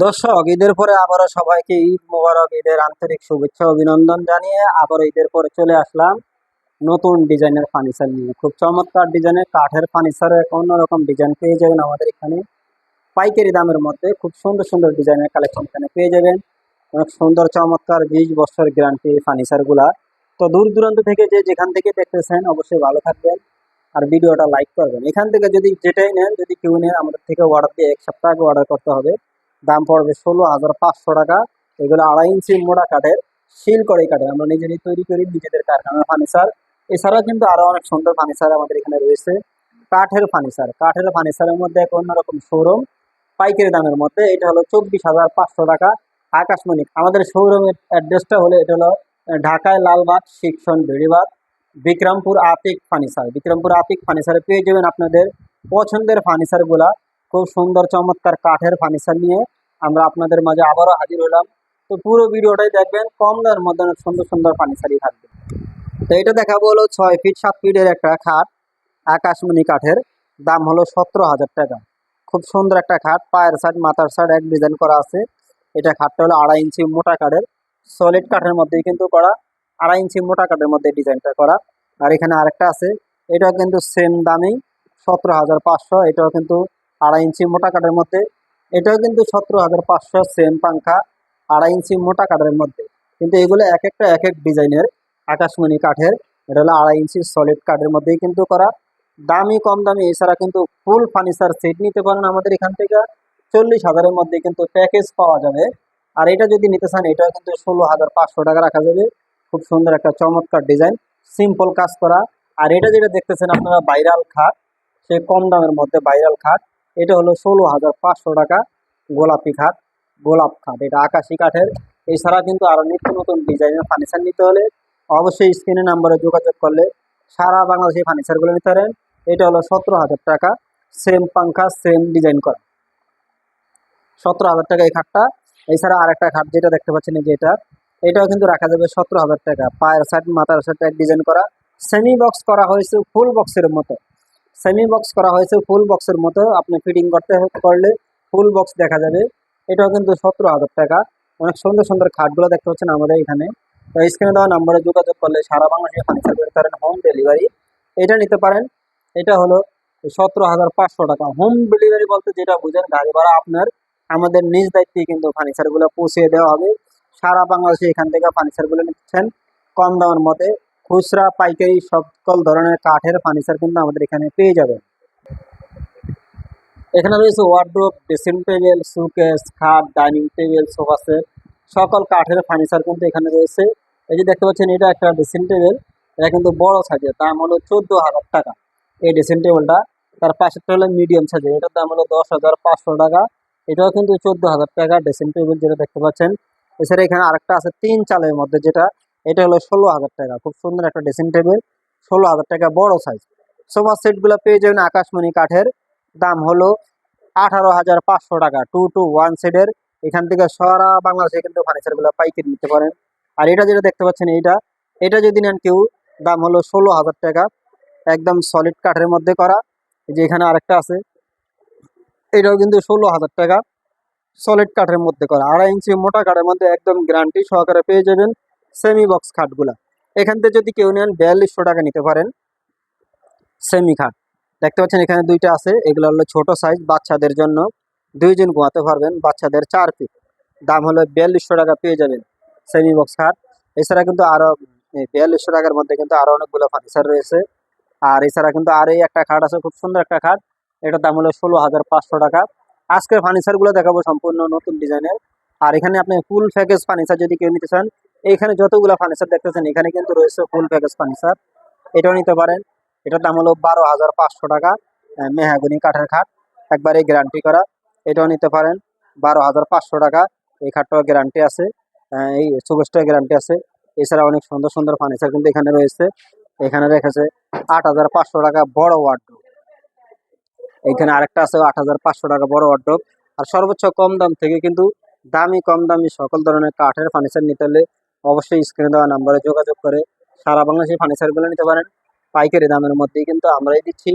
দর্শক, ঈদের পরে আবারও সবাইকে ঈদ মোবারক, ঈদের আন্তরিক শুভেচ্ছা অভিনন্দন জানিয়ে আবার ঈদের পরে চলে আসলাম নতুন ডিজাইনের ফার্নিচার নিয়ে। খুব চমৎকার ডিজাইনের কাঠের ফার্নিচারে অন্যরকম ডিজাইন পেয়ে যাবেন আমাদের এখানে পাইকারি দামের মধ্যে। খুব সুন্দর সুন্দর ডিজাইনের কালেকশন এখানে পেয়ে যাবেন। অনেক সুন্দর চমৎকার 20 বছর গ্যারান্টি ফার্নিচার গুলা। তো দূর দূরান্ত থেকে যে যেখান থেকে দেখতেছেন অবশ্যই ভালো থাকবেন আর ভিডিওটা লাইক করবেন। এখান থেকে যদি যেটাই নেন, যদি কেউ নেন, আমাদের থেকে অর্ডার দিয়ে 1 সপ্তাহ আগে অর্ডার করতে হবে। দাম পড়বে 16,500 টাকা। এগুলো 2.5 ইঞ্চি মোটা কাঠের, শিল করে কাঠের, আমরা নিজেরাই তৈরি করি, নিজেদের কারখানার ফার্নিচার। এছাড়াও কিন্তু আরো অনেক সুন্দর ফার্নিচার আমাদের এখানে রয়েছে। কাঠের ফার্নিচারের মধ্যে এক অন্যরকম শোরুম পাইকারি দামের মধ্যে। এটা হলো 24,500 টাকা আকাশমণি। আমাদের শোরুমের অ্যাড্রেসটা হলো, এটা হলো ঢাকায় লালবাগ সেকশন বেড়িবাগ, বিক্রমপুর আতিক ফার্নিচারে পেয়ে যাবেন আপনাদের পছন্দের ফার্নিচার গুলা। খুব সুন্দর চমৎকার কাঠের ফার্নিচার নিয়ে আমরা আপনাদের মাঝে আবারও হাজির হলাম। তো পুরো ভিডিওটাই দেখবেন, কম দামের মধ্যে অনেক সুন্দর সুন্দর ফার্নিচারই থাকবে। তো এটা দেখাবো হলো 6 ফিট 7 ফিটের একটা খাট, আকাশমণি কাঠের। দাম হলো 17,000 টাকা। খুব সুন্দর একটা খাট, পায়ের সাইড মাথার সাইড এক ডিজাইন করা আছে। এটা খাটটা হলো 2.5 ইঞ্চি মোটা কাঠের, সলিড কাঠের মধ্যেই কিন্তু করা। 2.5 ইঞ্চি মোটা কাঠের মধ্যে ডিজাইনটা করা। আর এখানে আরেকটা আছে, এটাও কিন্তু সেম দামেই 17,500। এটাও কিন্তু 2.5 ইঞ্চি মোটা কাঠের মধ্যে। এটাও কিন্তু 17,500, সেম পাংখা, 2.5 ইঞ্চি মোটা কাঠের মধ্যে। কিন্তু এগুলো এক একটা এক এক ডিজাইনের আকাশমণি কাঠের। এটা হলো 2.5 ইঞ্চি সলিড কাঠের মধ্যেই কিন্তু করা। দামি কম দামি এছাড়া কিন্তু ফুল ফার্নিচার সেট নিতে পারেন আমাদের এখান থেকে। 40,000-এর মধ্যে কিন্তু প্যাকেজ পাওয়া যাবে। আর এটা যদি নিতে চান, এটাও কিন্তু 16,500 টাকা রাখা যাবে। খুব সুন্দর একটা চমৎকার ডিজাইন, সিম্পল কাজ করা। আর এটা যেটা দেখতেছেন আপনারা ভাইরাল খাট, সে কম দামের মধ্যে ভাইরাল খাট। এটা হলো 16,500 টাকা গোলাপি খাট, গোলাপ খাট। এটা আকাশি কাঠের। এছাড়া কিন্তু আরো নিত্য নতুন ডিজাইনের ফার্নিচার নিতে হলে অবশ্যই স্ক্রিনে নাম্বারে যোগাযোগ করলে সারা বাংলাদেশে ফার্নিচারগুলো নিতে পারেন। এটা হলো 17,000 টাকা, সেম পাংখা সেম ডিজাইন করা, 17,000 টাকা এই খাটটা। এছাড়া আরেকটা খাট যেটা দেখতে পাচ্ছেন, এই যে এটাও কিন্তু রাখা যাবে 17,000 টাকা। পায়ের সাইড মাথার সাইড এক ডিজাইন করা, সেমি বক্স করা হয়েছে ফুল বক্সের মতো। ফুল বক্সের মতো আপনি ফিটিং করলে ফুল বক্স দেখা যাবে। এটাও কিন্তু 17,000 টাকা। অনেক সুন্দর সুন্দর খাটগুলো দেখতে পাচ্ছেন আমাদের এখানে। তো স্ক্রিনে দেওয়া নাম্বারে যোগাযোগ করলে সারা বাংলাদেশে ফার্নিচার করতে পারেন, হোম ডেলিভারি এটা নিতে পারেন। এটা হলো 17,500 টাকা। হোম ডেলিভারি বলতে যেটা বুঝেন, গাড়ি ভাড়া আপনার, আমাদের নিজ দায়িত্বে কিন্তু ফার্নিচার গুলো পৌঁছে দেওয়া হবে। সারা বাংলাদেশে এখান থেকে ফার্নিচার গুলো নিচ্ছেন কম দামের মধ্যে। খুচরা পাইকারি সকল ধরনের কাঠের ফার্নিচার কিন্তু আমাদের এখানে পেয়ে যাবেন। এখানে রয়েছে ওয়ার্ড্রোব, ড্রেসিং টেবিল, সুকেস, খাট, ডাইনিং টেবিল, সোফা সেট, সকল কাঠের ফার্নিচার কিন্তু এখানে রয়েছে। এই যে দেখতে পাচ্ছেন, এটা একটা ড্রেসিং টেবিল। এটা কিন্তু বড় সাইজের, দাম হলো 14,000 টাকা এই ড্রেসিং টেবিলটা। তার পাশেরটা হলো মিডিয়াম সাইজের, এটার দাম হলো 10,500 টাকা। এটাও কিন্তু 14,000 টাকা ড্রেসিং টেবিল যেটা দেখতে পাচ্ছেন। এছাড়া এখানে আরেকটা আছে 3 চালের মধ্যে, যেটা এটা হলো 16,000 টাকা। খুব সুন্দর একটা ড্রেসিং টেবিল, 16,000 টাকা বড় সাইজ। সোফা সেট গুলো পেয়ে যাবেন আকাশমণি কাঠের। দাম হলো 18,500 টাকা, 2 to 1 সেটের। এখান থেকে সারা বাংলাদেশে কিন্তু ফার্নিচার গুলো পাইকারি নিতে পারেন। আর এটা যেটা দেখতে পাচ্ছেন, এটা যদি নেন কেউ, দাম হলো 16,000 টাকা, একদম সলিড কাঠের মধ্যে করা। এই যে এখানে আরেকটা আছে, এটাও কিন্তু 16,000 টাকা, সলিড কাঠের মধ্যে করা, 2.5 ইঞ্চি মোটা কাঠের মধ্যে, একদম গ্যারান্টি সহকারে পেয়ে যাবেন সেমি বক্স খাটগুলা। এখান থেকে যদি কেউ নেন 4200 টাকা নিতে পারেন সেমি খাট। দেখতে পাচ্ছেন এখানে দুইটা আছে, এগুলো হলো ছোট সাইজ, বাচ্চাদের জন্য, 2 জন ঘুমাতে পারবেন, বাচ্চাদের 4 ফিট। দাম হলো 4200 টাকা পেয়ে যাবেন সেমি বক্স খাট। এছাড়া কিন্তু আরো 4200 টাকার মধ্যে কিন্তু আরো অনেকগুলো ফার্নিচার রয়েছে। আর এছাড়া কিন্তু আর এই একটা খাট আছে, খুব সুন্দর একটা খাট। এটার দাম হলো 16,500 টাকা। আজকের ফার্নিচার গুলো দেখাবো সম্পূর্ণ নতুন ডিজাইনের। আর এখানে আপনি ফুল প্যাকেজ ফার্নিচার যদি কেউ নিতে চান, এইখানে যতগুলো ফার্নিচার দেখতেছেন এখানে কিন্তু রয়েছে ফুল প্যাকেজ ফার্নিচার, এটাও নিতে পারেন। এটার দাম হলো 12,500 টাকা, মেহাগুনি কাঠের খাট, একবারে গ্যারান্টি করা। এটাও নিতে পারেন 12,500 টাকা। এই খাটটাও গ্যারান্টি আছে, এই চৌকেসটাও গ্যারান্টি আছে। এছাড়া অনেক সুন্দর সুন্দর ফার্নিচার কিন্তু এখানে রয়েছে। এখানে রেখেছে 8,500 টাকা বড় ওয়ার্ডরোব। এখানে আরেকটা আছে 8,500 টাকা বড় ওয়ার্ডরোব। আর সর্বোচ্চ কম দাম থেকে কিন্তু দামি কম দামি সকল ধরনের কাঠের ফার্নিচার নিতে হলে অবশ্যই স্ক্রিনে দেওয়া নাম্বারে যোগাযোগ করে সারা বাংলাদেশে ফার্নিচারগুলো নিতে পারেন। পাইকারি দামের মধ্যেই কিন্তু আমরাই দিচ্ছি,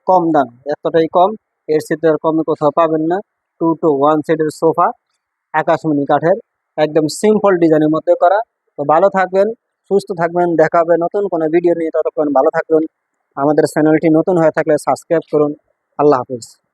কম দাম, এতটাই কম, এর সাথে আর কমে কোথাও পাবেন না। 2 to 1 সেটের সোফা, আকাশমণি কাঠের, একদম সিম্পল ডিজাইনের মধ্যে করা। তো ভালো থাকবেন, সুস্থ থাকবেন, দেখা হবে নতুন কোনো ভিডিও নিয়ে। ততক্ষণ ভালো থাকবেন। আমাদের চ্যানেলটি নতুন হয়ে থাকলে সাবস্ক্রাইব করুন। আল্লাহ হাফিজ।